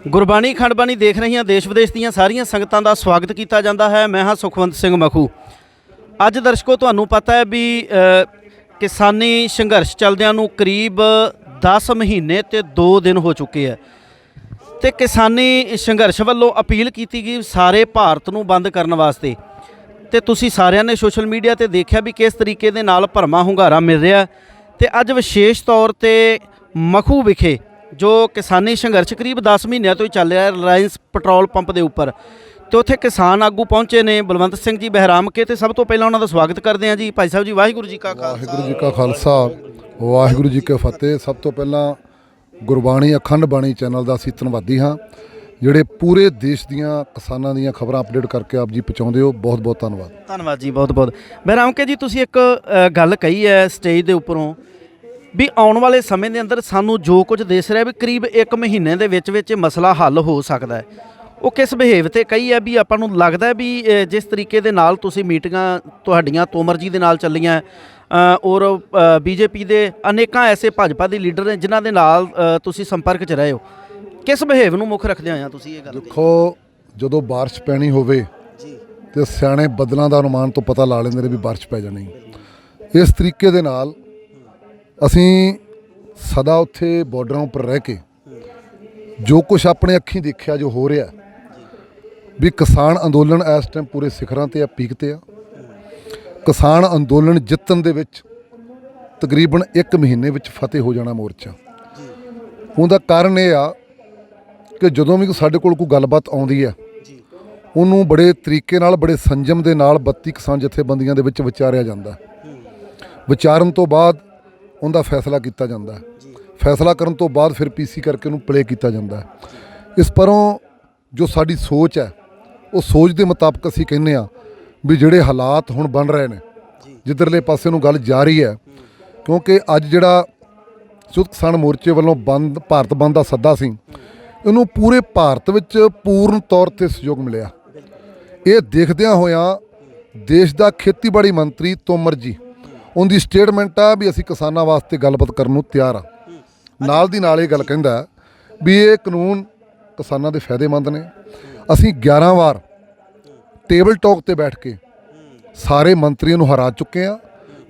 ਗੁਰਬਾਣੀ ਖੰਡ ਬਾਣੀ ਦੇਖ ਰਹੀਆਂ ਦੇਸ਼ ਵਿਦੇਸ਼ ਦੀਆਂ ਸਾਰੀਆਂ ਸੰਗਤਾਂ ਦਾ ਸਵਾਗਤ ਕੀਤਾ ਜਾਂਦਾ ਹੈ। ਮੈਂ ਹਾਂ ਸੁਖਵੰਤ ਸਿੰਘ ਮਖੂ। ਅੱਜ ਦਰਸ਼ਕੋ ਤੁਹਾਨੂੰ ਪਤਾ ਹੈ ਵੀ ਕਿਸਾਨੀ ਸੰਘਰਸ਼ ਚੱਲਦਿਆਂ ਨੂੰ ਕਰੀਬ 10 ਮਹੀਨੇ ਤੇ 2 ਦਿਨ ਹੋ ਚੁੱਕੇ ਹੈ ਤੇ ਕਿਸਾਨੀ ਸੰਘਰਸ਼ ਵੱਲੋਂ ਅਪੀਲ ਕੀਤੀ ਗਈ ਸਾਰੇ ਭਾਰਤ ਨੂੰ ਬੰਦ ਕਰਨ ਵਾਸਤੇ। ਤੇ ਤੁਸੀਂ ਸਾਰਿਆਂ ਨੇ ਸੋਸ਼ਲ ਮੀਡੀਆ ਤੇ ਦੇਖਿਆ ਵੀ ਕਿਸ ਤਰੀਕੇ ਦੇ ਨਾਲ ਭਰਮਾ ਹੁੰਗਾਰਾ ਮਿਲ ਰਿਹਾ। ਤੇ ਅੱਜ ਵਿਸ਼ੇਸ਼ ਤੌਰ ਤੇ ਮਖੂ ਵਿਖੇ ਜੋ ਕਿਸਾਨੀ ਸੰਘਰਸ਼ ਕਰੀਬ 10 ਮਹੀਨਿਆਂ ਤੋਂ ਹੀ ਚੱਲ ਰਿਹਾ ਹੈ ਰਿਲਾਇੰਸ ਪੈਟਰੋਲ ਪੰਪ ਦੇ ਉੱਪਰ, ਤੇ ਉੱਥੇ ਕਿਸਾਨ ਆਗੂ ਪਹੁੰਚੇ ਨੇ ਬਲਵੰਤ ਸਿੰਘ ਜੀ ਬਹਿਰਾਮ ਕੇ। ਤੇ ਸਭ ਤੋਂ ਪਹਿਲਾਂ ਉਹਨਾਂ ਦਾ ਸਵਾਗਤ ਕਰਦੇ ਹਾਂ ਜੀ। ਭਾਈ ਸਾਹਿਬ ਜੀ ਵਾਹਿਗੁਰੂ ਜੀ ਕਾ ਖਾਲਸਾ, ਵਾਹਿਗੁਰੂ ਜੀ ਕਾ ਖਾਲਸਾ, ਵਾਹਿਗੁਰੂ ਜੀ ਕੀ ਫਤਿਹ। ਸਭ ਤੋਂ ਪਹਿਲਾਂ ਗੁਰਬਾਣੀ ਅਖੰਡ ਬਾਣੀ ਚੈਨਲ ਦਾ ਅਸੀਂ ਧੰਨਵਾਦੀ ਹਾਂ, ਜਿਹੜੇ ਪੂਰੇ ਦੇਸ਼ ਦੀਆਂ ਕਿਸਾਨਾਂ ਦੀਆਂ ਖਬਰਾਂ ਅਪਡੇਟ ਕਰਕੇ ਆਪ ਜੀ ਪਹੁੰਚਾਉਂਦੇ ਹੋ। ਬਹੁਤ ਬਹੁਤ ਧੰਨਵਾਦ। ਧੰਨਵਾਦ ਜੀ, ਬਹੁਤ ਬਹੁਤ। ਬਹਿਰਾਮ ਕੇ ਜੀ, ਤੁਸੀਂ ਇੱਕ ਗੱਲ ਕਹੀ ਹੈ ਸਟੇਜ ਦੇ ਉੱਪਰੋਂ ਵੀ ਆਉਣ ਵਾਲੇ ਸਮੇਂ ਦੇ ਅੰਦਰ ਸਾਨੂੰ ਜੋ ਕੁਝ ਦਿਸ ਰਿਹਾ ਵੀ ਕਰੀਬ 1 ਮਹੀਨੇ ਦੇ ਵਿੱਚ ਮਸਲਾ ਹੱਲ ਹੋ ਸਕਦਾ ਹੈ। ਉਹ ਕਿਸ ਬਿਹੇਵ ਤੇ ਕਹੀ ਹੈ ਵੀ ਆਪਾਂ ਨੂੰ ਲੱਗਦਾ ਵੀ ਜਿਸ ਤਰੀਕੇ ਦੇ ਨਾਲ ਤੁਸੀਂ ਮੀਟਿੰਗਾਂ ਤੁਹਾਡੀਆਂ ਤੋਮਰ ਜੀ ਦੇ ਨਾਲ ਚੱਲੀਆਂ ਔਰ ਬੀਜੇਪੀ ਦੇ ਅਨੇਕਾਂ ਐਸੇ ਭਾਜਪਾ ਦੇ ਲੀਡਰ ਨੇ ਜਿਨ੍ਹਾਂ ਦੇ ਨਾਲ ਤੁਸੀਂ ਸੰਪਰਕ 'ਚ ਰਹੇ ਹੋ, ਕਿਸ ਬਿਹੇਵ ਨੂੰ ਮੁੱਖ ਰੱਖਦੇ ਹੋਏ ਤੁਸੀਂ ਇਹ ਗੱਲ? ਦੇਖੋ, ਜਦੋਂ ਬਾਰਿਸ਼ ਪੈਣੀ ਹੋਵੇ ਜੀ ਤੇ ਸਿਆਣੇ ਬੱਦਲਾਂ ਦਾ ਅਨੁਮਾਨ ਤੋਂ ਪਤਾ ਲਾ ਲੈਂਦੇ ਨੇ ਵੀ ਬਾਰਿਸ਼ ਪੈ ਜਾਣੀ। ਇਸ ਤਰੀਕੇ ਦੇ ਨਾਲ ਅਸੀਂ ਸਦਾ ਉੱਥੇ ਬਾਰਡਰਾਂ ਉੱਪਰ ਰਹਿ ਕੇ ਜੋ ਕੁਛ ਆਪਣੇ ਅੱਖੀਂ ਦੇਖਿਆ ਜੋ ਹੋ ਰਿਹਾ ਵੀ ਕਿਸਾਨ ਅੰਦੋਲਨ ਇਸ ਟਾਈਮ ਪੂਰੇ ਸਿਖਰਾਂ ਤੇ ਆ, ਪੀਕ ਤੇ ਆ। ਕਿਸਾਨ ਅੰਦੋਲਨ ਜਿੱਤਣ ਦੇ ਵਿੱਚ ਤਕਰੀਬਨ 1 ਮਹੀਨੇ ਵਿੱਚ ਫਤਿਹ ਹੋ ਜਾਣਾ ਮੋਰਚਾ। ਉਹਦਾ ਕਾਰਨ ਇਹ ਆ ਕਿ ਜਦੋਂ ਵੀ ਸਾਡੇ ਕੋਲ ਕੋਈ ਗੱਲਬਾਤ ਆਉਂਦੀ ਹੈ ਉਹਨੂੰ ਬੜੇ ਤਰੀਕੇ ਨਾਲ, ਬੜੇ ਸੰਜਮ ਦੇ ਨਾਲ 32 ਕਿਸਾਨ ਜਥੇਬੰਦੀਆਂ ਦੇ ਵਿੱਚ ਵਿਚਾਰਿਆ ਜਾਂਦਾ। ਵਿਚਾਰਨ ਤੋਂ ਬਾਅਦ ਉਹਦਾ ਫੈਸਲਾ ਕੀਤਾ ਜਾਂਦਾ। ਫੈਸਲਾ ਕਰਨ ਤੋਂ ਬਾਅਦ ਫਿਰ ਪੀਸੀ ਕਰਕੇ ਉਹਨੂੰ ਪਲੇ ਕੀਤਾ ਜਾਂਦਾ। ਇਸ ਪਰੋਂ ਜੋ ਸਾਡੀ ਸੋਚ ਹੈ ਉਹ ਸੋਚ ਦੇ ਮੁਤਾਬਕ ਅਸੀਂ ਕਹਿੰਦੇ ਹਾਂ ਵੀ ਜਿਹੜੇ ਹਾਲਾਤ ਹੁਣ ਬਣ ਰਹੇ ਨੇ, ਜਿੱਧਰਲੇ ਪਾਸੇ ਨੂੰ ਗੱਲ ਜਾ ਰਹੀ ਹੈ, ਕਿਉਂਕਿ ਅੱਜ ਜਿਹੜਾ ਸੰਯੁਕਤ ਕਿਸਾਨ ਮੋਰਚੇ ਵੱਲੋਂ ਭਾਰਤ ਬੰਦ ਦਾ ਸੱਦਾ ਸੀ, ਇਹਨੂੰ ਪੂਰੇ ਭਾਰਤ ਵਿੱਚ ਪੂਰਨ ਤੌਰ 'ਤੇ ਸਹਿਯੋਗ ਮਿਲਿਆ। ਇਹ ਦੇਖਦਿਆਂ ਹੋਇਆਂ ਦੇਸ਼ ਦਾ ਖੇਤੀਬਾੜੀ ਮੰਤਰੀ ਤੋਮਰ ਜੀ, ਉਹਦੀ ਸਟੇਟਮੈਂਟ ਆ ਵੀ ਅਸੀਂ ਕਿਸਾਨਾਂ ਵਾਸਤੇ ਗੱਲਬਾਤ ਕਰਨ ਨੂੰ ਤਿਆਰ ਆ। ਨਾਲ ਦੀ ਨਾਲ ਇਹ ਗੱਲ ਕਹਿੰਦਾ ਵੀ ਇਹ ਕਾਨੂੰਨ ਕਿਸਾਨਾਂ ਦੇ ਫਾਇਦੇਮੰਦ ਨੇ। ਅਸੀਂ 11 ਵਾਰ ਟੇਬਲ ਟਾਕ ਤੇ ਬੈਠ ਕੇ ਸਾਰੇ ਮੰਤਰੀਆਂ ਨੂੰ ਹਰਾ ਚੁੱਕੇ ਆ।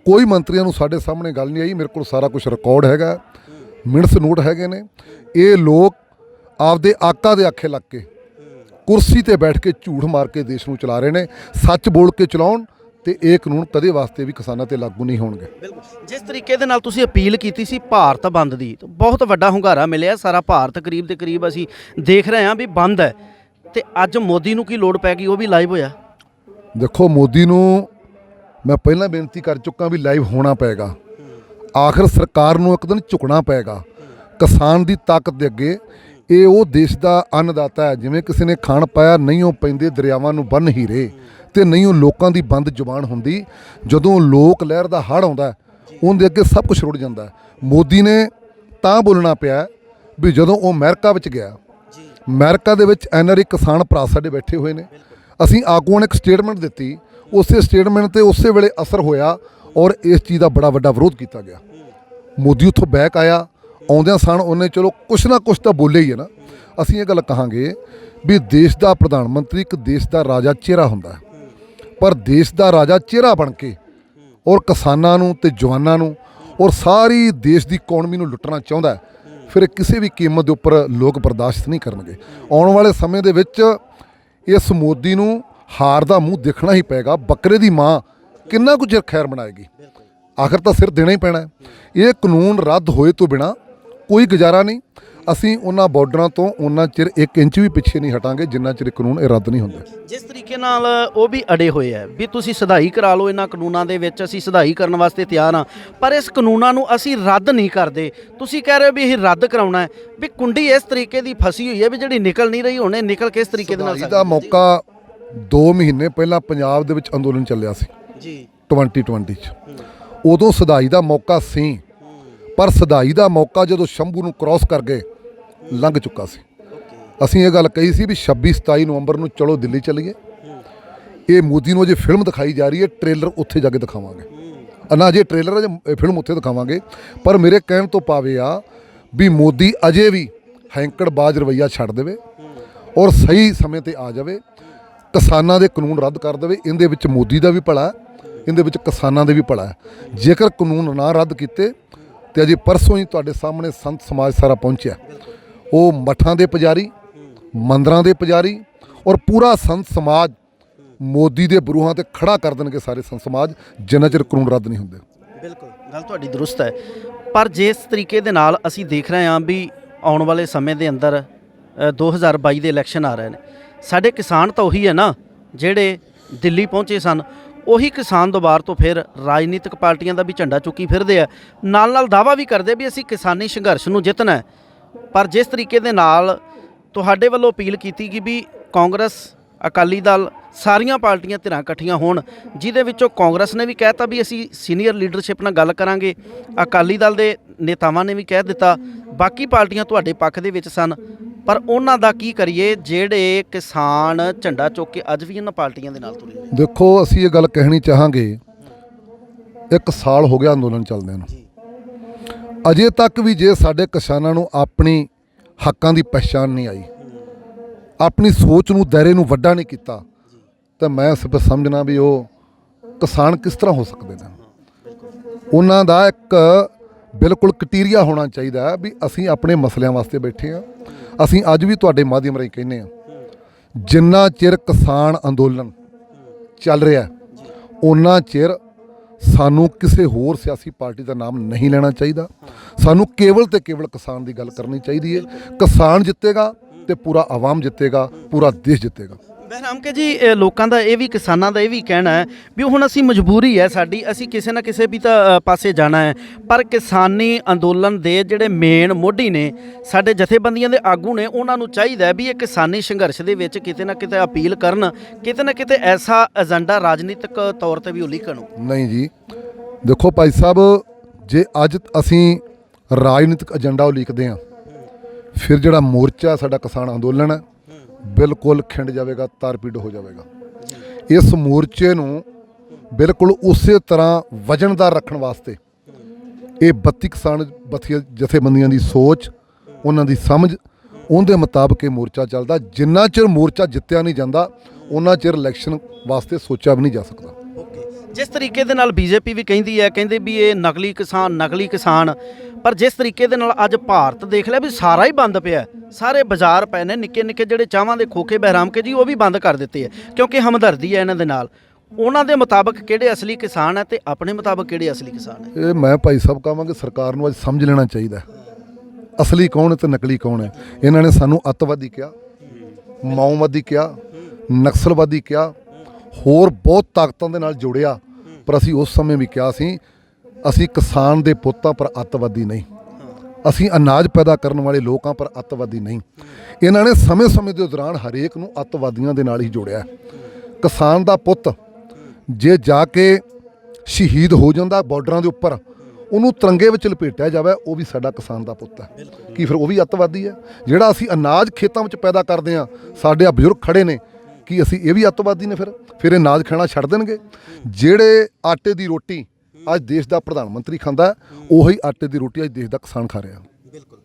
ਕੋਈ ਮੰਤਰੀਆਂ ਨੂੰ ਸਾਡੇ ਸਾਹਮਣੇ ਗੱਲ ਨਹੀਂ ਆਈ। ਮੇਰੇ ਕੋਲ ਸਾਰਾ ਕੁਝ ਰਿਕਾਰਡ ਹੈਗਾ, ਮਿੰਟਸ ਨੋਟ ਹੈਗੇ ਨੇ। ਇਹ ਲੋਕ ਆਪਦੇ ਆਕਾ ਦੇ ਆਖੇ ਲੱਗ ਕੇ ਕੁਰਸੀ ਤੇ ਬੈਠ ਕੇ ਝੂਠ ਮਾਰ ਕੇ ਦੇਸ਼ ਨੂੰ ਚਲਾ ਰਹੇ ਨੇ। ਸੱਚ ਬੋਲ ਕੇ ਚਲਾਉਣ ਤੇ ਇਹ ਕਾਨੂੰਨ ਕਦੇ ਵਾਸਤੇ ਵੀ ਕਿਸਾਨਾਂ ਤੇ ਲਾਗੂ ਨਹੀਂ ਹੋਣਗੇ। ਬਿਲਕੁਲ। ਜਿਸ ਤਰੀਕੇ ਦੇ ਨਾਲ ਤੁਸੀਂ ਅਪੀਲ ਕੀਤੀ ਸੀ ਭਾਰਤ ਬੰਦ ਦੀ, ਬਹੁਤ ਵੱਡਾ ਹੁੰਗਾਰਾ ਮਿਲਿਆ। ਸਾਰਾ ਭਾਰਤ ਕਰੀਬ ਦੇ ਕਰੀਬ ਅਸੀਂ ਦੇਖ ਰਹੇ ਹਾਂ ਵੀ ਬੰਦ ਹੈ। ਤੇ ਅੱਜ ਮੋਦੀ ਨੂੰ ਕੀ ਲੋੜ ਪੈ ਗਈ, ਉਹ ਵੀ ਲਾਈਵ ਹੋਇਆ। ਦੇਖੋ, ਮੋਦੀ ਨੂੰ ਮੈਂ ਪਹਿਲਾਂ ਬੇਨਤੀ ਕਰ ਚੁੱਕਾ ਵੀ ਲਾਈਵ ਹੋਣਾ ਪਏਗਾ। ਆਖਰ ਸਰਕਾਰ ਨੂੰ ਇੱਕ ਦਿਨ ਝੁਕਣਾ ਪਏਗਾ ਕਿਸਾਨ ਦੀ ਤਾਕਤ ਦੇ ਅੱਗੇ। ਇਹ ਉਹ ਦੇਸ਼ ਦਾ ਅੰਨਦਾਤਾ ਹੈ। ਜਿਵੇਂ ਕਿਸੇ ਨੇ ਖਾਣ ਪਾਇਆ, ਨਹੀਂ ਉਹ ਪੈਂਦੇ ਦਰਿਆਵਾਂ ਨੂੰ ਬੰਨ੍ਹ ਹੀ ਰਹੇ ਤੇ ਨਹੀਂ ਉਹ ਲੋਕਾਂ ਦੀ ਬੰਦ ਜ਼ੁਬਾਨ ਹੁੰਦੀ। ਜਦੋਂ ਲੋਕ ਲਹਿਰ ਦਾ ਹੜ੍ਹ ਆਉਂਦਾ ਉਹਦੇ ਅੱਗੇ ਸਭ ਕੁਝ ਰੁੜ ਜਾਂਦਾ। ਮੋਦੀ ਨੇ ਤਾਂ ਬੋਲਣਾ ਪਿਆ ਵੀ ਜਦੋਂ ਉਹ ਅਮਰੀਕਾ ਵਿੱਚ ਗਿਆ, ਅਮਰੀਕਾ ਦੇ ਵਿੱਚ NRI ਕਿਸਾਨ ਭਰਾ ਸਾਡੇ ਬੈਠੇ ਹੋਏ ਨੇ। ਅਸੀਂ ਆਗੂਆਂ ਨੇ ਇੱਕ ਸਟੇਟਮੈਂਟ ਦਿੱਤੀ, ਉਸੇ ਸਟੇਟਮੈਂਟ 'ਤੇ ਉਸੇ ਵੇਲੇ ਅਸਰ ਹੋਇਆ ਔਰ ਇਸ ਚੀਜ਼ ਦਾ ਬੜਾ ਵੱਡਾ ਵਿਰੋਧ ਕੀਤਾ ਗਿਆ। ਮੋਦੀ ਉੱਥੋਂ ਬੈਕ ਆਇਆ। ਆਉਂਦਿਆਂ ਸਣ ਉਹਨੇ ਚਲੋ ਕੁਛ ਨਾ ਕੁਛ ਤਾਂ ਬੋਲੇ ਹੀ ਹੈ ਨਾ। ਅਸੀਂ ਇਹ ਗੱਲ ਕਹਾਂਗੇ ਵੀ ਦੇਸ਼ ਦਾ ਪ੍ਰਧਾਨ ਮੰਤਰੀ ਇੱਕ ਦੇਸ਼ ਦਾ ਰਾਜਾ ਚਿਹਰਾ ਹੁੰਦਾ, ਪਰ ਦੇਸ਼ ਦਾ ਰਾਜਾ ਚਿਹਰਾ ਬਣ ਕੇ ਔਰ ਕਿਸਾਨਾਂ ਨੂੰ ਤੇ ਜਵਾਨਾਂ ਨੂੰ ਔਰ ਸਾਰੀ ਦੇਸ਼ ਦੀ ਇਕੋਨਮੀ ਨੂੰ ਲੁੱਟਣਾ ਚਾਹੁੰਦਾ, ਫਿਰ ਕਿਸੇ ਵੀ ਕੀਮਤ ਦੇ ਉੱਪਰ ਲੋਕ ਬਰਦਾਸ਼ਤ ਨਹੀਂ ਕਰਨਗੇ। ਆਉਣ ਵਾਲੇ ਸਮੇਂ ਦੇ ਵਿੱਚ ਇਸ ਮੋਦੀ ਨੂੰ ਹਾਰ ਦਾ ਮੂੰਹ ਦੇਖਣਾ ਹੀ ਪਏਗਾ। ਬੱਕਰੇ ਦੀ ਮਾਂ ਕਿੰਨਾ ਕੁ ਚਿਰ ਖੈਰ ਬਣਾਏਗੀ? ਆਖਰ ਤਾਂ ਸਿਰ ਦੇਣਾ ਹੀ ਪੈਣਾ। ਇਹ ਕਾਨੂੰਨ ਰੱਦ ਹੋਏ ਤੋਂ ਬਿਨਾਂ ਕੋਈ ਗੁਜ਼ਾਰਾ ਨਹੀਂ। ਅਸੀਂ ਉਹਨਾਂ ਬਾਰਡਰਾਂ ਤੋਂ ਉਹਨਾਂ ਚਿਰ 1 ਇੰਚ ਵੀ ਪਿੱਛੇ ਨਹੀਂ ਹਟਾਂਗੇ ਜਿੰਨਾ ਚਿਰ ਕਾਨੂੰਨ ਇਹ ਰੱਦ ਨਹੀਂ ਹੁੰਦਾ। ਜਿਸ ਤਰੀਕੇ ਨਾਲ ਉਹ ਵੀ ਅੜੇ ਹੋਏ ਆ ਵੀ ਤੁਸੀਂ ਸਧਾਈ ਕਰਾ ਲਓ ਇਹਨਾਂ ਕਾਨੂੰਨਾਂ ਦੇ ਵਿੱਚ, ਅਸੀਂ ਸਧਾਈ ਕਰਨ ਵਾਸਤੇ ਤਿਆਰ ਹਾਂ, ਪਰ ਇਸ ਕਾਨੂੰਨਾਂ ਨੂੰ ਅਸੀਂ ਰੱਦ ਨਹੀਂ ਕਰਦੇ। ਤੁਸੀਂ ਕਹਿ ਰਹੇ ਹੋ ਵੀ ਇਹ ਰੱਦ ਕਰਾਉਣਾ ਹੈ, ਵੀ ਕੁੰਡੀ ਇਸ ਤਰੀਕੇ ਦੀ ਫਸੀ ਹੋਈ ਹੈ ਵੀ ਜਿਹੜੀ ਨਿਕਲ ਨਹੀਂ ਰਹੀ। ਹੁਣ ਇਹ ਨਿਕਲ ਕਿਸ ਤਰੀਕੇ ਦੇ ਨਾਲ ਸਦਾਈ ਦਾ ਮੌਕਾ 2 ਮਹੀਨੇ ਪਹਿਲਾਂ ਪੰਜਾਬ ਦੇ ਵਿੱਚ ਅੰਦੋਲਨ ਚੱਲਿਆ ਸੀ ਜੀ 2020 'ਚ। ਉਦੋਂ ਸਦਾਈ ਦਾ ਮੌਕਾ ਸੀ, ਪਰ ਸਦਾਈ ਦਾ ਮੌਕਾ ਜਦੋਂ ਸ਼ੰਭੂ ਨੂੰ ਕ੍ਰਾਸ ਕਰ ਗਏ ਲੰਘ ਚੁੱਕਾ ਸੀ। ਅਸੀਂ ਇਹ ਗੱਲ ਕਹੀ ਸੀ ਵੀ 26-27 ਨਵੰਬਰ ਨੂੰ ਚਲੋ ਦਿੱਲੀ ਚੱਲੀਏ। ਇਹ ਮੋਦੀ ਨੂੰ ਅਜੇ ਫਿਲਮ ਦਿਖਾਈ ਜਾ ਰਹੀ ਹੈ, ਟ੍ਰੇਲਰ ਉੱਥੇ ਜਾ ਕੇ ਦਿਖਾਵਾਂਗੇ। ਨਾ ਜੇ ਟ੍ਰੇਲਰ ਅਜੇ ਫਿਲਮ ਉੱਥੇ ਦਿਖਾਵਾਂਗੇ, ਪਰ ਮੇਰੇ ਕਹਿਣ ਤੋਂ ਪਾਵੇ ਆ ਵੀ ਮੋਦੀ ਅਜੇ ਵੀ ਹੈਂਕੜਬਾਜ਼ ਰਵੱਈਆ ਛੱਡ ਦੇਵੇ ਔਰ ਸਹੀ ਸਮੇਂ ਤੇ ਆ ਜਾਵੇ, ਕਿਸਾਨਾਂ ਦੇ ਕਾਨੂੰਨ ਰੱਦ ਕਰ ਦੇਵੇ। ਇਹਦੇ ਵਿੱਚ ਮੋਦੀ ਦਾ ਵੀ ਭਲਾ ਹੈ, ਇਹਦੇ ਵਿੱਚ ਕਿਸਾਨਾਂ ਦੇ ਵੀ ਭਲਾ ਹੈ। ਜੇਕਰ ਕਾਨੂੰਨ ਨਾ ਰੱਦ ਕੀਤੇ ਤੇ ਅਜੇ ਪਰਸੋਂ ਹੀ ਤੁਹਾਡੇ ਸਾਹਮਣੇ ਸੰਤ ਸਮਾਜ ਸਾਰਾ ਪਹੁੰਚਿਆ। ਉਹ ਮੱਠਾਂ ਦੇ ਪੁਜਾਰੀ, ਮੰਦਰਾਂ ਦੇ ਪੁਜਾਰੀ ਔਰ ਪੂਰਾ ਸੰਤ ਸਮਾਜ ਮੋਦੀ ਦੇ ਬਰੂਹਾਂ ਤੇ ਖੜਾ ਕਰ ਦੇਣਗੇ ਸਾਰੇ ਸੰਤ ਸਮਾਜ, ਜਿੰਨਾ ਚਿਰ ਕਾਨੂੰਨ ਰੱਦ ਨਹੀਂ ਹੁੰਦੇ। ਬਿਲਕੁਲ ਗੱਲ ਤੁਹਾਡੀ ਦਰੁਸਤ ਹੈ, ਪਰ ਜਿਸ ਤਰੀਕੇ ਦੇ ਨਾਲ ਅਸੀਂ ਦੇਖ ਰਹੇ ਹਾਂ ਵੀ ਆਉਣ ਵਾਲੇ ਸਮੇਂ ਦੇ ਅੰਦਰ 2022 ਦੇ ਇਲੈਕਸ਼ਨ ਆ ਰਹੇ ਨੇ, ਸਾਡੇ ਕਿਸਾਨ ਤਾਂ ਉਹੀ ਹੈ ਨਾ ਜਿਹੜੇ ਦਿੱਲੀ ਪਹੁੰਚੇ ਸਨ। ਉਹੀ ਕਿਸਾਨ ਦੁਬਾਰਾ ਤੋਂ ਫਿਰ ਰਾਜਨੀਤਿਕ ਪਾਰਟੀਆਂ ਦਾ ਵੀ ਝੰਡਾ ਚੁੱਕੀ ਫਿਰਦੇ ਆ, ਨਾਲ ਨਾਲ ਦਾਅਵਾ ਵੀ ਕਰਦੇ ਵੀ ਅਸੀਂ ਕਿਸਾਨੀ ਸੰਘਰਸ਼ ਨੂੰ ਜਿੱਤਣਾ ਹੈ। ਪਰ ਜਿਸ ਤਰੀਕੇ ਦੇ ਨਾਲ ਤੁਹਾਡੇ ਵੱਲੋਂ ਅਪੀਲ ਕੀਤੀ ਗਈ ਵੀ ਕਾਂਗਰਸ, ਅਕਾਲੀ ਦਲ, ਸਾਰੀਆਂ ਪਾਰਟੀਆਂ ਧਿਰਾਂ ਇਕੱਠੀਆਂ ਹੋਣ, ਜਿਹਦੇ ਵਿੱਚੋਂ ਕਾਂਗਰਸ ਨੇ ਵੀ ਕਹਿਤਾ ਵੀ ਅਸੀਂ ਸੀਨੀਅਰ ਲੀਡਰਸ਼ਿਪ ਨਾਲ ਗੱਲ ਕਰਾਂਗੇ, ਅਕਾਲੀ ਦਲ ਦੇ ਨੇਤਾਵਾਂ ਨੇ ਵੀ ਕਹਿ ਦਿੱਤਾ, ਬਾਕੀ ਪਾਰਟੀਆਂ ਤੁਹਾਡੇ ਪੱਖ ਦੇ ਵਿੱਚ ਸਨ। ਪਰ ਉਹਨਾਂ ਦਾ ਕੀ ਕਰੀਏ ਜਿਹੜੇ ਕਿਸਾਨ ਝੰਡਾ ਚੁੱਕ ਕੇ ਅੱਜ ਵੀ ਇਹਨਾਂ ਪਾਰਟੀਆਂ ਦੇ ਨਾਲ ਤੁਰੇ ਨੇ? ਦੇਖੋ, ਅਸੀਂ ਇਹ ਗੱਲ ਕਹਿਣੀ ਚਾਹਾਂਗੇ, 1 ਸਾਲ ਹੋ ਗਿਆ ਅੰਦੋਲਨ ਚੱਲਦਿਆਂ ਨੂੰ, ਅਜੇ ਤੱਕ ਵੀ ਜੇ ਸਾਡੇ ਕਿਸਾਨਾਂ ਨੂੰ ਆਪਣੀ ਹੱਕਾਂ ਦੀ ਪਛਾਣ ਨਹੀਂ ਆਈ, ਆਪਣੀ ਸੋਚ ਨੂੰ, ਦਾਇਰੇ ਨੂੰ ਵੱਡਾ ਨਹੀਂ ਕੀਤਾ, ਤਾਂ ਮੈਂ ਸਿਰਫ ਸਮਝਣਾ ਵੀ ਉਹ ਕਿਸਾਨ ਕਿਸ ਤਰ੍ਹਾਂ ਹੋ ਸਕਦੇ ਨੇ। ਉਹਨਾਂ ਦਾ ਇੱਕ ਬਿਲਕੁਲ ਕ੍ਰਾਈਟੇਰੀਆ ਹੋਣਾ ਚਾਹੀਦਾ ਹੈ ਵੀ ਅਸੀਂ ਆਪਣੇ ਮਸਲਿਆਂ ਵਾਸਤੇ ਬੈਠੇ ਹਾਂ। ਅਸੀਂ ਅੱਜ ਵੀ ਤੁਹਾਡੇ ਮਾਧਿਅਮ ਰਾਹੀਂ ਕਹਿੰਦੇ ਹਾਂ, ਜਿੰਨਾ ਚਿਰ ਕਿਸਾਨ ਅੰਦੋਲਨ ਚੱਲ ਰਿਹਾ ਉਹਨਾਂ ਚਿਰ ਸਾਨੂੰ ਕਿਸੇ ਹੋਰ ਸਿਆਸੀ ਪਾਰਟੀ ਦਾ ਨਾਮ ਨਹੀਂ ਲੈਣਾ ਚਾਹੀਦਾ। ਸਾਨੂੰ ਕੇਵਲ ਤੇ ਕੇਵਲ ਕਿਸਾਨ ਦੀ ਗੱਲ ਕਰਨੀ ਚਾਹੀਦੀ ਹੈ। ਕਿਸਾਨ ਜਿੱਤੇਗਾ ਤੇ ਪੂਰਾ ਆਵਾਮ ਜਿੱਤੇਗਾ, ਪੂਰਾ ਦੇਸ਼ ਜਿੱਤੇਗਾ। ਬਹਿਰਾਮ ਕੇ ਜੀ, ਲੋਕਾਂ ਦਾ ਇਹ ਵੀ, ਕਿਸਾਨਾਂ ਦਾ ਇਹ ਵੀ ਕਹਿਣਾ ਹੈ ਵੀ ਹੁਣ ਅਸੀਂ ਮਜਬੂਰੀ ਹੈ ਸਾਡੀ, ਅਸੀਂ ਕਿਸੇ ਨਾ ਕਿਸੇ ਵੀ ਤਾਂ ਪਾਸੇ ਜਾਣਾ ਹੈ। ਪਰ ਕਿਸਾਨੀ ਅੰਦੋਲਨ ਦੇ ਜਿਹੜੇ ਮੇਨ ਮੋਢੀ ਨੇ, ਸਾਡੇ ਜਥੇਬੰਦੀਆਂ ਦੇ ਆਗੂ ਨੇ, ਉਹਨਾਂ ਨੂੰ ਚਾਹੀਦਾ ਹੈ ਵੀ ਇਹ ਕਿਸਾਨੀ ਸੰਘਰਸ਼ ਦੇ ਵਿੱਚ ਕਿਤੇ ਨਾ ਕਿਤੇ ਅਪੀਲ ਕਰਨ, ਕਿਤੇ ਨਾ ਕਿਤੇ ਐਸਾ ਏਜੰਡਾ ਰਾਜਨੀਤਿਕ ਤੌਰ ਤੇ ਵੀ ਉਲੀਕਣ। ਨਹੀਂ ਜੀ, ਦੇਖੋ ਭਾਈ ਸਾਹਿਬ, ਜੇ ਅੱਜ ਅਸੀਂ ਰਾਜਨੀਤਿਕ ਏਜੰਡਾ ਉਲੀਕਦੇ ਹਾਂ, ਫਿਰ ਜਿਹੜਾ ਮੋਰਚਾ ਸਾਡਾ ਕਿਸਾਨ ਅੰਦੋਲਨ ਹੈ ਬਿਲਕੁਲ ਖਿੰਡ ਜਾਵੇਗਾ, ਤਾਰਪੀੜ ਹੋ ਜਾਵੇਗਾ। ਇਸ ਮੋਰਚੇ ਨੂੰ ਬਿਲਕੁਲ ਉਸੇ ਤਰ੍ਹਾਂ ਵਜਨਦਾਰ ਰੱਖਣ ਵਾਸਤੇ ਇਹ 32 ਕਿਸਾਨ ਜਥੇਬੰਦੀਆਂ ਦੀ ਸੋਚ, ਉਹਨਾਂ ਦੀ ਸਮਝ, ਉਹਦੇ ਮੁਤਾਬਕ ਇਹ ਮੋਰਚਾ ਚੱਲਦਾ। ਜਿੰਨਾ ਚਿਰ ਮੋਰਚਾ ਜਿੱਤਿਆ ਨਹੀਂ ਜਾਂਦਾ ਉਹਨਾਂ ਚਿਰ ਇਲੈਕਸ਼ਨ ਵਾਸਤੇ ਸੋਚਿਆ ਵੀ ਨਹੀਂ ਜਾ ਸਕਦਾ। ਜਿਸ ਤਰੀਕੇ ਦੇ ਨਾਲ ਬੀਜੇਪੀ ਵੀ ਕਹਿੰਦੀ ਹੈ, ਕਹਿੰਦੇ ਵੀ ਇਹ ਨਕਲੀ ਕਿਸਾਨ, ਪਰ ਜਿਸ ਤਰੀਕੇ ਦੇ ਨਾਲ ਅੱਜ ਭਾਰਤ ਦੇਖ ਲਿਆ ਵੀ ਸਾਰਾ ਹੀ ਬੰਦ ਪਿਆ, ਸਾਰੇ ਬਾਜ਼ਾਰ ਪਏ ਨੇ, ਨਿੱਕੇ ਨਿੱਕੇ ਜਿਹੜੇ ਚਾਹਾਂ ਦੇ ਖੋਖੇ ਬਹਿਰਾਮ ਕੇ ਜੀ ਉਹ ਵੀ ਬੰਦ ਕਰ ਦਿੱਤੇ ਹੈ, ਕਿਉਂਕਿ ਹਮਦਰਦੀ ਹੈ ਇਹਨਾਂ ਦੇ ਨਾਲ। ਉਹਨਾਂ ਦੇ ਮੁਤਾਬਕ ਕਿਹੜੇ ਅਸਲੀ ਕਿਸਾਨ ਹੈ ਤੇ ਆਪਣੇ ਮੁਤਾਬਕ ਕਿਹੜੇ ਅਸਲੀ ਕਿਸਾਨ ਹੈ? ਇਹ ਮੈਂ ਭਾਈ ਸਾਹਿਬ ਕਹਾਂਗੇ ਸਰਕਾਰ ਨੂੰ ਅੱਜ ਸਮਝ ਲੈਣਾ ਚਾਹੀਦਾ, ਅਸਲੀ ਕੌਣ ਹੈ ਤੇ ਨਕਲੀ ਕੌਣ ਹੈ। ਇਹਨਾਂ ਨੇ ਸਾਨੂੰ ਅੱਤਵਾਦੀ ਕਿਹਾ, ਮਾਓਵਾਦੀ ਕਿਹਾ, ਨਕਸਲਵਾਦੀ ਕਿਹਾ, ਹੋਰ ਬਹੁਤ ਤਾਕਤਾਂ ਦੇ ਨਾਲ ਜੋੜਿਆ, ਪਰ ਅਸੀਂ ਉਸ ਸਮੇਂ ਵੀ ਕਿਹਾ ਸੀ ਅਸੀਂ ਕਿਸਾਨ ਦੇ ਪੁੱਤਾਂ ਪਰ ਅੱਤਵਾਦੀ ਨਹੀਂ, ਅਸੀਂ ਅਨਾਜ ਪੈਦਾ ਕਰਨ ਵਾਲੇ ਲੋਕਾਂ ਪਰ ਅੱਤਵਾਦੀ ਨਹੀਂ। ਇਹਨਾਂ ਨੇ ਸਮੇਂ ਦੇ ਦੌਰਾਨ ਹਰੇਕ ਨੂੰ ਅੱਤਵਾਦੀਆਂ ਦੇ ਨਾਲ ਹੀ ਜੋੜਿਆ। ਕਿਸਾਨ ਦਾ ਪੁੱਤ ਜੇ ਜਾ ਕੇ ਸ਼ਹੀਦ ਹੋ ਜਾਂਦਾ ਬਾਰਡਰਾਂ ਦੇ ਉੱਪਰ, ਉਹਨੂੰ ਤਿਰੰਗੇ ਵਿੱਚ ਲਪੇਟਿਆ ਜਾਵੇ, ਉਹ ਵੀ ਸਾਡਾ ਕਿਸਾਨ ਦਾ ਪੁੱਤ ਹੈ। ਕੀ ਫਿਰ ਉਹ ਵੀ ਅੱਤਵਾਦੀ ਹੈ? ਜਿਹੜਾ ਅਸੀਂ ਅਨਾਜ ਖੇਤਾਂ ਵਿੱਚ ਪੈਦਾ ਕਰਦੇ ਹਾਂ, ਸਾਡੇ ਆ ਬਜ਼ੁਰਗ ਖੜੇ ਨੇ, ਕੀ ਅਸੀਂ ਇਹ ਵੀ ਅੱਤਵਾਦੀ ਨੇ? ਫਿਰ ਇਹ ਅਨਾਜ ਖਾਣਾ ਛੱਡ ਦੇਣਗੇ? ਜਿਹੜੇ ਆਟੇ ਦੀ ਰੋਟੀ ਅੱਜ ਦੇਸ਼ ਦਾ ਪ੍ਰਧਾਨ ਮੰਤਰੀ ਖਾਂਦਾ, ਉਹੀ ਆਟੇ ਦੀ ਰੋਟੀ ਅੱਜ ਦੇਸ਼ ਦਾ ਕਿਸਾਨ ਖਾ ਰਿਹਾ। ਬਿਲਕੁਲ।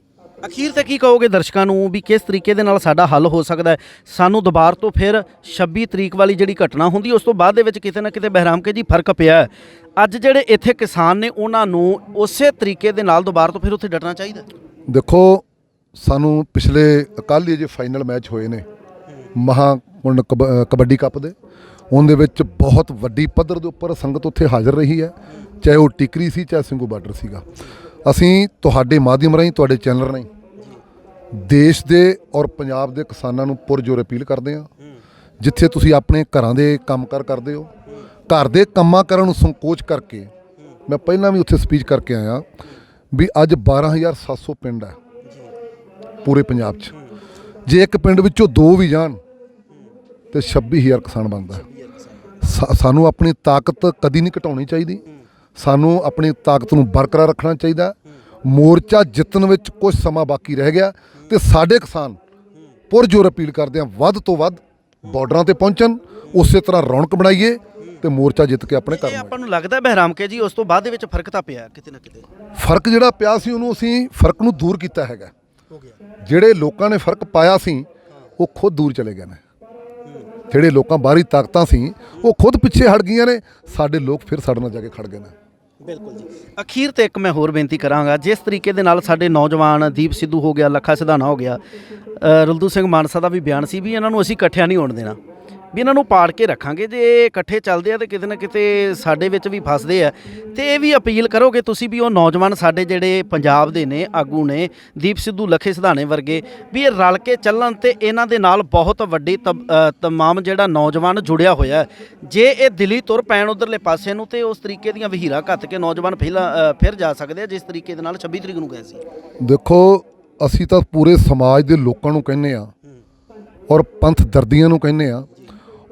ਅਖੀਰ ਤੇ ਕੀ ਕਹੋਗੇ ਦਰਸ਼ਕਾਂ ਨੂੰ ਵੀ ਕਿਸ ਤਰੀਕੇ ਦੇ ਨਾਲ ਸਾਡਾ ਹੱਲ ਹੋ ਸਕਦਾ ਹੈ? ਸਾਨੂੰ ਦੁਬਾਰਾ ਤੋਂ ਫਿਰ 26 ਤਰੀਕ ਵਾਲੀ ਜਿਹੜੀ ਘਟਨਾ ਹੁੰਦੀ, ਉਸ ਤੋਂ ਬਾਅਦ ਦੇ ਵਿੱਚ ਕਿਤੇ ਨਾ ਕਿਤੇ ਬਹਿਰਾਮ ਕੇ ਜੀ ਫਰਕ ਪਿਆ। ਅੱਜ ਜਿਹੜੇ ਇੱਥੇ ਕਿਸਾਨ ਨੇ ਉਹਨਾਂ ਨੂੰ ਉਸੇ ਤਰੀਕੇ ਦੇ ਨਾਲ ਦੁਬਾਰਾ ਤੋਂ ਫਿਰ ਉੱਥੇ ਡਟਣਾ ਚਾਹੀਦਾ। ਦੇਖੋ, ਸਾਨੂੰ ਪਿਛਲੇ ਕੱਲ੍ਹ ਹੀ ਜੇ ਫਾਈਨਲ ਮੈਚ ਹੋਏ ਨੇ ਮਹਾਕੁੰਡ ਕਬੱਡੀ ਕੱਪ ਦੇ, ਉਹਦੇ ਵਿੱਚ ਬਹੁਤ ਵੱਡੀ ਪੱਧਰ ਦੇ ਉੱਪਰ ਸੰਗਤ ਉੱਥੇ ਹਾਜ਼ਰ ਰਹੀ ਹੈ, ਚਾਹੇ ਉਹ ਟਿਕਰੀ ਸੀ, ਚਾਹੇ ਸਿੰਘੂ ਬਾਰਡਰ ਸੀਗਾ। ਅਸੀਂ ਤੁਹਾਡੇ ਮਾਧਿਅਮ ਰਾਹੀਂ, ਤੁਹਾਡੇ ਚੈਨਲ ਰਾਹੀਂ ਦੇਸ਼ ਦੇ ਔਰ ਪੰਜਾਬ ਦੇ ਕਿਸਾਨਾਂ ਨੂੰ ਪੁਰਜ਼ੋਰ ਅਪੀਲ ਕਰਦੇ ਹਾਂ, ਜਿੱਥੇ ਤੁਸੀਂ ਆਪਣੇ ਘਰਾਂ ਦੇ ਕੰਮਕਾਰ ਕਰਦੇ ਹੋ, ਘਰ ਦੇ ਕੰਮਾਂ ਕਰਨ ਨੂੰ ਸੰਕੋਚ ਕਰਕੇ, ਮੈਂ ਪਹਿਲਾਂ ਵੀ ਉੱਥੇ ਸਪੀਚ ਕਰਕੇ ਆਇਆ ਵੀ ਅੱਜ 12,700 ਪਿੰਡ ਹੈ ਪੂਰੇ ਪੰਜਾਬ 'ਚ। ਜੇ ਇੱਕ ਪਿੰਡ ਵਿੱਚੋਂ 2 ਵੀ ਜਾਣ ਤੇ 26,000 ਕਿਸਾਨ ਬਣਦਾ। ਸਾਨੂੰ ਆਪਣੀ ਤਾਕਤ ਕਦੀ ਨਹੀਂ ਘਟਾਉਣੀ ਚਾਹੀਦੀ, ਸਾਨੂੰ ਆਪਣੀ ਤਾਕਤ ਨੂੰ ਬਰਕਰਾਰ ਰੱਖਣਾ ਚਾਹੀਦਾ। ਮੋਰਚਾ ਜਿੱਤਣ ਵਿੱਚ ਕੁਝ ਸਮਾਂ ਬਾਕੀ ਰਹਿ ਗਿਆ ਤੇ ਸਾਡੇ ਕਿਸਾਨ ਪੁਰਜ਼ੋਰ ਅਪੀਲ ਕਰਦੇ ਆ ਵੱਧ ਤੋਂ ਵੱਧ ਬਾਰਡਰਾਂ ਤੇ ਪਹੁੰਚਣ, ਉਸੇ ਤਰ੍ਹਾਂ ਰੌਣਕ ਬਣਾਈਏ ਤੇ ਮੋਰਚਾ ਜਿੱਤ ਕੇ ਆਪਣੇ ਘਰ ਨੂੰ। ਆਪਾਂ ਨੂੰ ਲੱਗਦਾ ਬਹਿਰਾਮ ਕੇ ਜੀ ਉਸ ਤੋਂ ਬਾਅਦ ਦੇ ਵਿੱਚ ਫਰਕ ਤਾਂ ਪਿਆ ਕਿਤੇ ਨਾ ਕਿਤੇ? ਫਰਕ ਜਿਹੜਾ ਪਿਆ ਸੀ ਉਹਨੂੰ ਅਸੀਂ ਫਰਕ ਨੂੰ ਦੂਰ ਕੀਤਾ ਹੈਗਾ। ਹੋ ਗਿਆ। ਜਿਹੜੇ ਲੋਕਾਂ ਨੇ ਫਰਕ ਪਾਇਆ ਸੀ ਉਹ ਖੁਦ ਦੂਰ ਚਲੇ ਗਏ ਨੇ। ਜਿਹੜੇ ਲੋਕਾਂ ਬਾਹਰੀ ਤਾਕਤਾਂ ਸੀ ਉਹ ਖੁਦ ਪਿੱਛੇ ਹਟ ਗਈਆਂ ਨੇ। ਸਾਡੇ ਲੋਕ ਫਿਰ ਸਾਡੇ ਨਾਲ ਜਾ ਕੇ ਖੜ ਗਏ ਨੇ। ਬਿਲਕੁਲ ਜੀ। ਅਖੀਰ ਤੇ ਇੱਕ ਮੈਂ ਹੋਰ ਬੇਨਤੀ ਕਰਾਂਗਾ, ਜਿਸ ਤਰੀਕੇ ਦੇ ਨਾਲ ਸਾਡੇ ਨੌਜਵਾਨ ਦੀਪ ਸਿੱਧੂ ਹੋ ਗਿਆ, ਲੱਖਾ ਸਿਧਾਣਾ ਹੋ ਗਿਆ, ਰੁਲਦੂ ਸਿੰਘ ਮਾਨਸਾ ਦਾ ਵੀ ਬਿਆਨ ਸੀ ਵੀ ਇਹਨਾਂ ਨੂੰ ਅਸੀਂ ਇਕੱਠਿਆਂ ਨਹੀਂ ਹੋਣ ਦੇਣਾ, ਵੀ ਇਹਨਾਂ ਨੂੰ ਪਾੜ ਕੇ ਰੱਖਾਂਗੇ। ਜੇ ਇਹ ਇਕੱਠੇ ਚੱਲਦੇ ਆ ਤੇ ਕਿਤੇ ਨਾ ਕਿਤੇ ਸਾਡੇ ਵਿੱਚ ਵੀ ਫਸਦੇ ਆ। ਤੇ ਇਹ ਵੀ ਅਪੀਲ ਕਰੋਗੇ ਤੁਸੀਂ ਵੀ ਉਹ ਨੌਜਵਾਨ ਸਾਡੇ ਜਿਹੜੇ ਪੰਜਾਬ ਦੇ ਨੇ ਆਗੂ ਨੇ, ਦੀਪ ਸਿੱਧੂ, ਲੱਖੇ ਸਿਧਾਣੇ ਵਰਗੇ, ਵੀ ਇਹ ਰਲ ਕੇ ਚੱਲਣ ਤੇ ਇਹਨਾਂ ਦੇ ਨਾਲ ਬਹੁਤ ਵੱਡੀ ਤਮਾਮ ਜਿਹੜਾ ਨੌਜਵਾਨ ਜੁੜਿਆ ਹੋਇਆ। ਜੇ ਇਹ ਦਿੱਲੀ ਤੁਰ ਪੈਣ ਉਧਰਲੇ ਪਾਸੇ ਨੂੰ ਤੇ ਉਸ ਤਰੀਕੇ ਦੀਆਂ ਵਹੀਰਾਂ ਘੱਤ ਕੇ ਨੌਜਵਾਨ ਫਿਰ ਜਾ ਸਕਦੇ ਆ ਜਿਸ ਤਰੀਕੇ ਦੇ ਨਾਲ 26 ਤਰੀਕ ਨੂੰ ਗਏ ਸੀ। ਦੇਖੋ, ਅਸੀਂ ਤਾਂ ਪੂਰੇ ਸਮਾਜ ਦੇ ਲੋਕਾਂ ਨੂੰ ਕਹਿੰਦੇ ਆ ਔਰ ਪੰਥ ਦਰਦੀਆਂ ਨੂੰ ਕਹਿੰਦੇ ਆ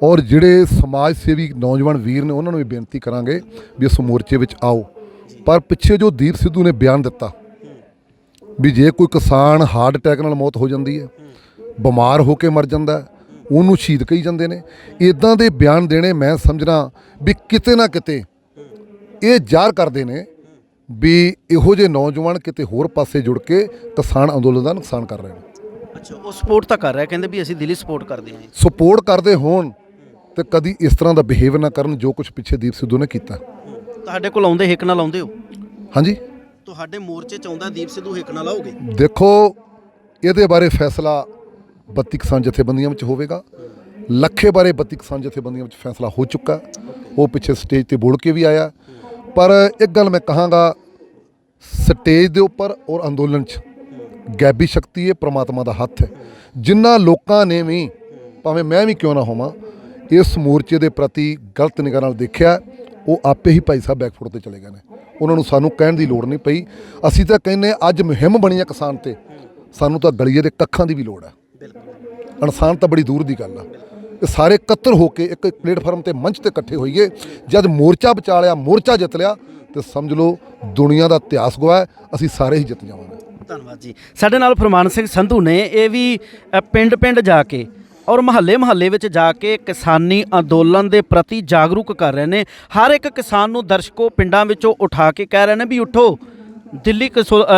ਔਰ ਜਿਹੜੇ ਸਮਾਜ ਸੇਵੀ ਨੌਜਵਾਨ ਵੀਰ ਨੇ ਉਹਨਾਂ ਨੂੰ ਵੀ ਬੇਨਤੀ ਕਰਾਂਗੇ ਵੀ ਇਸ ਮੋਰਚੇ ਵਿੱਚ ਆਓ। ਪਰ ਪਿੱਛੇ ਜੋ ਦੀਪ ਸਿੱਧੂ ਨੇ ਬਿਆਨ ਦਿੱਤਾ ਵੀ ਜੇ ਕੋਈ ਕਿਸਾਨ ਹਾਰਟ ਅਟੈਕ ਨਾਲ ਮੌਤ ਹੋ ਜਾਂਦੀ ਹੈ, ਬਿਮਾਰ ਹੋ ਕੇ ਮਰ ਜਾਂਦਾ, ਉਹਨੂੰ ਸ਼ਹੀਦ ਕਹੀ ਜਾਂਦੇ ਨੇ। ਇੱਦਾਂ ਦੇ ਬਿਆਨ ਦੇਣੇ ਮੈਂ ਸਮਝਣਾ ਵੀ ਕਿਤੇ ਨਾ ਕਿਤੇ ਇਹ ਜ਼ਾਹਰ ਕਰਦੇ ਨੇ ਵੀ ਇਹੋ ਜਿਹੇ ਨੌਜਵਾਨ ਕਿਤੇ ਹੋਰ ਪਾਸੇ ਜੁੜ ਕੇ ਕਿਸਾਨ ਅੰਦੋਲਨ ਦਾ ਨੁਕਸਾਨ ਕਰ ਰਹੇ ਨੇ। ਅੱਛਾ, ਉਹ ਸਪੋਰਟ ਤਾਂ ਕਰ ਰਿਹਾ, ਕਹਿੰਦੇ ਵੀ ਅਸੀਂ ਦਿੱਲੀ ਸਪੋਰਟ ਕਰਦੇ ਹਾਂ। ਸਪੋਰਟ ਕਰਦੇ ਹੋਣ ਤੇ ਕਦੀ ਇਸ ਤਰ੍ਹਾਂ ਦਾ ਬਿਹੇਵ ਨਾ ਕਰਨ ਜੋ ਕੁਝ ਪਿੱਛੇ ਦੀਪ ਸਿੱਧੂ ਨੇ ਕੀਤਾ। ਤੁਹਾਡੇ ਕੋਲ ਆਉਂਦੇ ਹਿੱਕ ਨਾਲ ਆਉਂਦੇ ਹੋ? ਹਾਂਜੀ, ਤੁਹਾਡੇ ਮੋਰਚੇ 'ਚ ਆਉਂਦਾ ਦੀਪ ਸਿੱਧੂ, ਹਿੱਕ ਨਾਲ ਆਓਗੇ? ਦੇਖੋ, ਇਹਦੇ ਬਾਰੇ ਫੈਸਲਾ 32 ਕਿਸਾਨ ਜਥੇਬੰਦੀਆਂ ਵਿੱਚ ਹੋਵੇਗਾ। ਲੱਖੇ ਬਾਰੇ 32 ਕਿਸਾਨ ਜਥੇਬੰਦੀਆਂ ਵਿੱਚ ਫੈਸਲਾ ਹੋ ਚੁੱਕਾ। ਉਹ ਪਿੱਛੇ ਸਟੇਜ ਤੇ ਬੋਲ ਕੇ ਵੀ ਆਇਆ। ਪਰ ਇੱਕ ਗੱਲ ਮੈਂ ਕਹਾਂਗਾ, ਸਟੇਜ ਦੇ ਉੱਪਰ ਔਰ ਅੰਦੋਲਨ 'ਚ ਗੈਬੀ ਸ਼ਕਤੀ ਹੈ, ਪ੍ਰਮਾਤਮਾ ਦਾ ਹੱਥ ਹੈ। ਜਿਨ੍ਹਾਂ ਲੋਕਾਂ ਨੇ ਵੀ, ਭਾਵੇਂ ਮੈਂ ਵੀ ਕਿਉਂ ਨਾ ਹੋਵਾਂ, ਇਸ ਮੋਰਚੇ ਦੇ ਪ੍ਰਤੀ ਗਲਤ ਨਿਗਾਹ ਨਾਲ ਦੇਖਿਆ, ਉਹ ਆਪੇ ਹੀ ਭਾਈ ਸਾਹਿਬ ਬੈਕਫੁੱਟ ਤੇ ਚਲੇ ਗਏ ਨੇ। ਉਹਨਾਂ ਨੂੰ ਸਾਨੂੰ ਕਹਿਣ ਦੀ ਲੋੜ ਨਹੀਂ ਪਈ। ਅਸੀਂ ਤਾਂ ਕਹਿੰਦੇ ਅੱਜ ਮੁਹਿੰਮ ਬਣੀ ਹੈ ਕਿਸਾਨ ਤੇ, ਸਾਨੂੰ ਤਾਂ ਗਲੀਏ ਦੇ ਕੱਖਾਂ ਦੀ ਵੀ ਲੋੜ ਹੈ। ਇਨਸਾਨ ਤਾਂ ਬੜੀ ਦੂਰ ਦੀ ਗੱਲ ਆ। ਇਹ ਸਾਰੇ ਇਕੱਤਰ ਹੋ ਕੇ ਇੱਕ ਪਲੇਟਫਾਰਮ ਤੇ ਮੰਚ ਤੇ ਇਕੱਠੇ ਹੋਈਏ। ਜਦ ਮੋਰਚਾ ਬਚਾ ਲਿਆ, ਮੋਰਚਾ ਜਿੱਤ ਲਿਆ, ਤੇ ਸਮਝ ਲਓ ਦੁਨੀਆ ਦਾ ਇਤਿਹਾਸ ਗਵਾਹ, ਅਸੀਂ ਸਾਰੇ ਹੀ ਜਿੱਤ ਜਾਵਾਂਗੇ। ਧੰਨਵਾਦ ਜੀ। ਸਾਡੇ ਨਾਲ ਫਰਮਾਨ ਸਿੰਘ ਸੰਧੂ ਨੇ, ਇਹ ਵੀ ਪਿੰਡ ਜਾ ਕੇ ਔਰ ਮਹੱਲੇ ਵਿੱਚ ਜਾ ਕੇ ਕਿਸਾਨੀ ਅੰਦੋਲਨ ਦੇ ਪ੍ਰਤੀ ਜਾਗਰੂਕ ਕਰ ਰਹੇ ਨੇ। ਹਰ ਇੱਕ ਕਿਸਾਨ ਨੂੰ ਦਰਸ਼ਕੋ ਪਿੰਡਾਂ ਵਿੱਚੋਂ ਉਠਾ ਕੇ ਕਹਿ ਰਹੇ ਨੇ ਵੀ ਉੱਠੋ, ਦਿੱਲੀ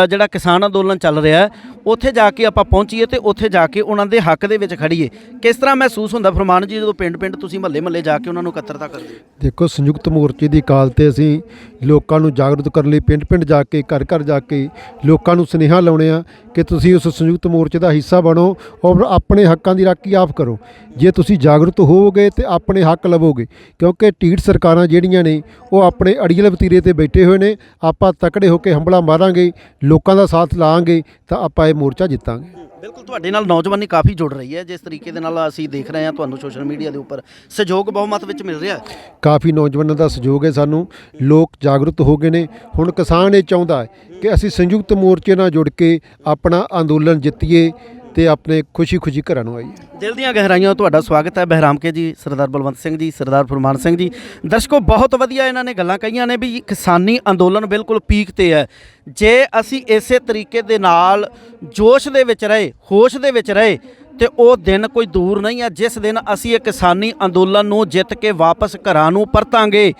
ਜਿਹੜਾ ਕਿਸਾਨ ਅੰਦੋਲਨ ਚੱਲ ਰਿਹਾ ਹੈ ਉੱਥੇ ਜਾ ਕੇ ਆਪਾਂ ਪਹੁੰਚੀਏ ਤੇ ਉੱਥੇ ਜਾ ਕੇ ਉਹਨਾਂ ਦੇ ਹੱਕ ਦੇ ਵਿੱਚ ਖੜੀਏ। ਕਿਸ ਤਰ੍ਹਾਂ ਮਹਿਸੂਸ ਹੁੰਦਾ ਫਰਮਾਨ ਜੀ ਜਦੋਂ ਪਿੰਡ ਤੁਸੀਂ ਮਹੱਲੇ ਜਾ ਕੇ ਉਹਨਾਂ ਨੂੰ ਇਕੱਤਰਤਾ ਕਰਦੇ ਹੋ? ਦੇਖੋ, ਸੰਯੁਕਤ ਮੋਰਚੇ ਦੀ ਕਾਲ ਤੇ ਅਸੀਂ ਲੋਕਾਂ ਨੂੰ ਜਾਗਰੂਕ ਕਰਨ ਲਈ ਪਿੰਡ ਜਾ ਕੇ, ਘਰ ਜਾ ਕੇ ਲੋਕਾਂ ਨੂੰ ਸੁਨੇਹਾ ਲਾਉਣੇ ਆ ਕਿ ਤੁਸੀਂ ਉਸ ਸੰਯੁਕਤ ਮੋਰਚੇ ਦਾ ਹਿੱਸਾ ਬਣੋ ਔਰ ਆਪਣੇ ਹੱਕਾਂ ਦੀ ਰਾਖੀ ਆਪ ਕਰੋ। ਜੇ ਤੁਸੀਂ ਜਾਗਰੂਕ ਹੋਵੋਗੇ ਤੇ ਆਪਣੇ ਹੱਕ ਲਵੋਗੇ, ਕਿਉਂਕਿ ਢੀਠ ਸਰਕਾਰਾਂ ਜਿਹੜੀਆਂ ਨੇ ਉਹ ਆਪਣੇ ਅੜੀਅਲ ਵਤੀਰੇ ਤੇ ਬੈਠੇ ਹੋਏ ਨੇ। ਆਪਾਂ ਤਕੜੇ ਹੋ ਕੇ ਹੰਭਲਾ ਮਾਰਾਂਗੇ, ਲੋਕਾਂ ਦਾ ਸਾਥ ਲਾਂਗੇ ਤਾਂ ਆਪਾਂ ਇਹ ਮੋਰਚਾ ਜਿੱਤਾਂਗੇ। ਬਿਲਕੁਲ, ਤੁਹਾਡੇ ਨਾਲ ਨੌਜਵਾਨੀ ਕਾਫੀ ਜੁੜ ਰਹੀ ਹੈ। ਜਿਸ ਤਰੀਕੇ ਦੇ ਨਾਲ ਅਸੀਂ ਦੇਖ ਰਹੇ ਹਾਂ ਤੁਹਾਨੂੰ ਸੋਸ਼ਲ ਮੀਡੀਆ ਦੇ ਉੱਪਰ ਸਹਿਯੋਗ ਬਹੁਮਤ ਵਿੱਚ ਮਿਲ ਰਿਹਾ। ਕਾਫੀ ਨੌਜਵਾਨਾਂ ਦਾ ਸਹਿਯੋਗ ਹੈ ਸਾਨੂੰ। ਲੋਕ ਜਾਗਰੂਕ ਹੋ ਗਏ ਨੇ। ਹੁਣ ਕਿਸਾਨ ਇਹ ਚਾਹੁੰਦਾ ਹੈ ਕਿ ਅਸੀਂ ਸੰਯੁਕਤ ਮੋਰਚੇ ਨਾਲ ਜੁੜ ਕੇ ਆਪਣਾ ਅੰਦੋਲਨ ਜਿੱਤੀਏ ਤੇ ਆਪਣੇ ਖੁਸ਼ੀ ਘਰਾਂ ਨੂੰ ਆਈਏ। ਦਿਲ ਦੀਆਂ ਗਹਿਰਾਈਆਂ ਤੁਹਾਡਾ ਸਵਾਗਤ ਹੈ ਬਹਿਰਾਮਕੇ ਜੀ, ਸਰਦਾਰ ਬਲਵੰਤ ਸਿੰਘ ਜੀ, ਸਰਦਾਰ ਫਰਮਾਨ ਸਿੰਘ ਜੀ। ਦਰਸ਼ਕੋ, ਬਹੁਤ ਵਧੀਆ ਇਹਨਾਂ ਨੇ ਗੱਲਾਂ ਕਹੀਆਂ ਨੇ ਵੀ ਕਿਸਾਨੀ ਅੰਦੋਲਨ ਬਿਲਕੁਲ ਪੀਕ ਤੇ ਹੈ। ਜੇ ਅਸੀਂ ਇਸੇ ਤਰੀਕੇ ਦੇ ਨਾਲ ਜੋਸ਼ ਦੇ ਵਿੱਚ ਰਹੇ, ਹੋਸ਼ ਦੇ ਵਿੱਚ ਰਹੇ, ਤੇ ਉਹ ਦਿਨ ਕੋਈ ਦੂਰ ਨਹੀਂ ਹੈ ਜਿਸ ਦਿਨ ਅਸੀਂ ਇਹ ਕਿਸਾਨੀ ਅੰਦੋਲਨ ਨੂੰ ਜਿੱਤ ਕੇ ਵਾਪਸ ਘਰਾਂ ਨੂੰ ਪਰਤਾਂਗੇ।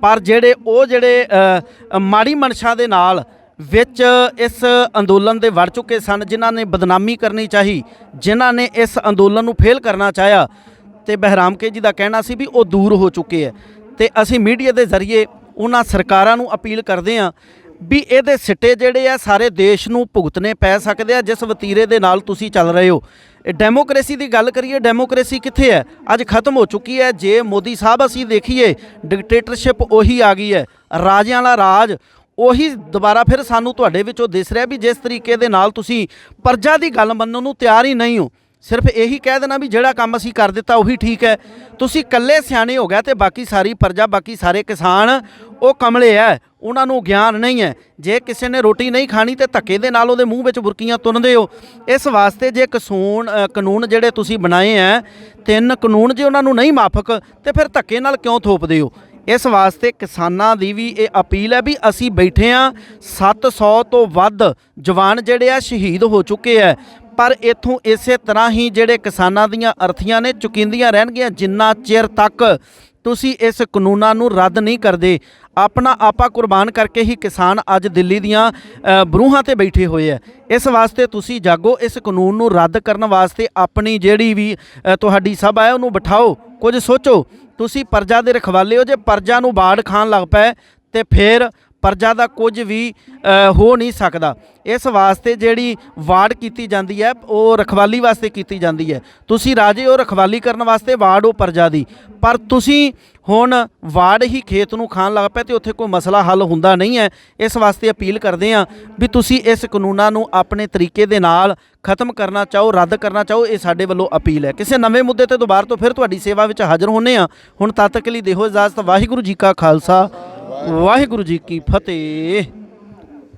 ਪਰ ਜਿਹੜੇ ਮਾੜੀ ਮਨਸ਼ਾ ਦੇ ਨਾਲ ਵਿੱਚ ਇਸ ਅੰਦੋਲਨ ਦੇ ਵੜ ਚੁੱਕੇ ਸਨ, ਜਿਨ੍ਹਾਂ ਨੇ ਬਦਨਾਮੀ ਕਰਨੀ ਚਾਹੀ, ਜਿਨ੍ਹਾਂ ਨੇ ਇਸ ਅੰਦੋਲਨ ਨੂੰ ਫੇਲ ਕਰਨਾ ਚਾਹਿਆ, ਤੇ ਬਹਿਰਾਮਕੇ ਜੀ ਦਾ ਕਹਿਣਾ ਸੀ ਵੀ ਉਹ ਦੂਰ ਹੋ ਚੁੱਕੇ ਹੈ। ਤੇ ਅਸੀਂ ਮੀਡੀਆ ਦੇ ਜ਼ਰੀਏ ਉਹਨਾਂ ਸਰਕਾਰਾਂ ਨੂੰ ਅਪੀਲ ਕਰਦੇ ਹਾਂ ਵੀ ਇਹਦੇ ਸਿੱਟੇ ਜਿਹੜੇ ਆ ਸਾਰੇ ਦੇਸ਼ ਨੂੰ ਭੁਗਤਣੇ ਪੈ ਸਕਦੇ ਆ ਜਿਸ ਵਤੀਰੇ ਦੇ ਨਾਲ ਤੁਸੀਂ ਚੱਲ ਰਹੇ ਹੋ। ਡੈਮੋਕ੍ਰੇਸੀ ਦੀ ਗੱਲ ਕਰੀਏ, ਡੈਮੋਕ੍ਰੇਸੀ ਕਿੱਥੇ ਹੈ? ਅੱਜ ਖਤਮ ਹੋ ਚੁੱਕੀ ਹੈ। ਜੇ ਮੋਦੀ ਸਾਹਿਬ ਅਸੀਂ ਦੇਖੀਏ, ਡਿਕਟੇਟਰਸ਼ਿਪ ਉਹੀ ਆ ਗਈ ਹੈ, ਰਾਜਿਆਂ ਵਾਲਾ ਰਾਜ ਉਹੀ ਦੁਬਾਰਾ ਫਿਰ ਸਾਨੂੰ ਤੁਹਾਡੇ ਵਿੱਚੋਂ ਦਿਸ ਰਿਹਾ ਵੀ ਜਿਸ ਤਰੀਕੇ ਦੇ ਨਾਲ ਤੁਸੀਂ ਪ੍ਰਜਾ ਦੀ ਗੱਲ ਮੰਨਣ ਨੂੰ ਤਿਆਰ ਹੀ ਨਹੀਂ ਹੋ। ਸਿਰਫ ਇਹੀ ਕਹਿ ਦੇਣਾ ਵੀ ਜਿਹੜਾ ਕੰਮ ਅਸੀਂ ਕਰ ਦਿੱਤਾ ਉਹੀ ਠੀਕ ਹੈ। ਤੁਸੀਂ ਇਕੱਲੇ ਸਿਆਣੇ ਹੋ ਗਿਆ ਤੇ ਬਾਕੀ ਸਾਰੀ ਪ੍ਰਜਾ, ਬਾਕੀ ਸਾਰੇ ਕਿਸਾਨ ਉਹ ਕਮਲੇ ਹੈ, ਉਹਨਾਂ ਨੂੰ ਗਿਆਨ ਨਹੀਂ ਹੈ। ਜੇ ਕਿਸੇ ਨੇ ਰੋਟੀ ਨਹੀਂ ਖਾਣੀ ਤੇ ਧੱਕੇ ਦੇ ਨਾਲ ਉਹਦੇ ਮੂੰਹ ਵਿੱਚ ਬੁਰਕੀਆਂ ਤੁੰਨਦੇ ਹੋ। ਇਸ ਵਾਸਤੇ ਜੇ ਕਾਨੂੰਨ ਜਿਹੜੇ ਤੁਸੀਂ ਬਣਾਏ ਹੈ, 3 ਕਾਨੂੰਨ, ਜੇ ਉਹਨਾਂ ਨੂੰ ਨਹੀਂ ਮਾਫਕ ਤੇ ਫਿਰ ਧੱਕੇ ਨਾਲ ਕਿਉਂ ਥੋਪਦੇ ਹੋ? ਇਸ ਵਾਸਤੇ ਕਿਸਾਨਾਂ ਦੀ ਵੀ ਇਹ ਅਪੀਲ ਹੈ ਵੀ ਅਸੀਂ ਬੈਠੇ ਹਾਂ, 700 ਤੋਂ ਵੱਧ ਜਵਾਨ ਜਿਹੜੇ ਆ ਸ਼ਹੀਦ ਹੋ ਚੁੱਕੇ ਹੈ। ਪਰ ਇੱਥੋਂ ਇਸੇ ਤਰ੍ਹਾਂ ਹੀ ਜਿਹੜੇ ਕਿਸਾਨਾਂ ਦੀਆਂ ਅਰਥੀਆਂ ਨੇ ਚੁਕਿੰਦੀਆਂ ਰਹਿਣਗੀਆਂ ਜਿੰਨਾ ਚਿਰ ਤੱਕ ਤੁਸੀਂ ਇਸ ਕਾਨੂੰਨਾਂ ਨੂੰ ਰੱਦ ਨਹੀਂ ਕਰਦੇ। ਆਪਣਾ ਆਪਾ ਕੁਰਬਾਨ ਕਰਕੇ ਹੀ ਕਿਸਾਨ ਅੱਜ ਦਿੱਲੀ ਦੀਆਂ ਬਰੂਹਾਂ ਤੇ ਬੈਠੇ ਹੋਏ ਆ। ਇਸ ਵਾਸਤੇ ਤੁਸੀਂ ਜਾਗੋ, ਇਸ ਕਾਨੂੰਨ ਨੂੰ ਰੱਦ ਕਰਨ ਵਾਸਤੇ ਆਪਣੀ ਜਿਹੜੀ ਵੀ ਤੁਹਾਡੀ ਸਭਾ ਹੈ ਉਹਨੂੰ ਬਿਠਾਓ, ਕੁਝ ਸੋਚੋ। ਤੁਸੀਂ ਪਰਜਾ ਦੇ ਰਖਵਾਲੇ ਹੋ, ਜੇ ਪਰਜਾ ਨੂੰ ਬਾੜ ਖਾਣ ਲੱਗ ਪਏ ਤੇ ਫਿਰ ਪਰਜਾ ਦਾ ਕੁਝ ਵੀ ਹੋ ਨਹੀਂ ਸਕਦਾ। ਇਸ ਵਾਸਤੇ ਜਿਹੜੀ ਵਾੜ ਕੀਤੀ ਜਾਂਦੀ ਹੈ ਉਹ ਰਖਵਾਲੀ ਵਾਸਤੇ ਕੀਤੀ ਜਾਂਦੀ ਹੈ। ਤੁਸੀਂ ਰਾਜੇ ਹੋ ਰਖਵਾਲੀ ਕਰਨ ਵਾਸਤੇ, ਵਾੜ ਹੋ ਪਰਜਾ ਦੀ, ਪਰ ਤੁਸੀਂ ਹੁਣ ਵਾੜ ਹੀ ਖੇਤ ਨੂੰ ਖਾਣ ਲੱਗ ਪਏ ਤੇ ਉੱਥੇ ਕੋਈ ਮਸਲਾ ਹੱਲ ਹੁੰਦਾ ਨਹੀਂ ਹੈ। ਇਸ ਵਾਸਤੇ ਅਪੀਲ ਕਰਦੇ ਹਾਂ ਵੀ ਤੁਸੀਂ ਇਸ ਕਾਨੂੰਨਾਂ ਨੂੰ ਆਪਣੇ ਤਰੀਕੇ ਦੇ ਨਾਲ ਖਤਮ ਕਰਨਾ ਚਾਹੋ, ਰੱਦ ਕਰਨਾ ਚਾਹੋ, ਇਹ ਸਾਡੇ ਵੱਲੋਂ ਅਪੀਲ ਹੈ। ਕਿਸੇ ਨਵੇਂ ਮੁੱਦੇ ਤੇ ਦੁਬਾਰਾ ਤੋਂ ਫਿਰ ਤੁਹਾਡੀ ਸੇਵਾ ਵਿੱਚ ਹਾਜ਼ਰ ਹੁੰਦੇ ਹਾਂ। ਹੁਣ ਤਦ ਤੱਕ ਲਈ ਦਿਓ ਇਜਾਜ਼ਤ। ਵਾਹਿਗੁਰੂ ਜੀ ਕਾ ਖਾਲਸਾ, ਵਾਹਿਗੁਰੂ ਜੀ ਕੀ ਫਤਿਹ।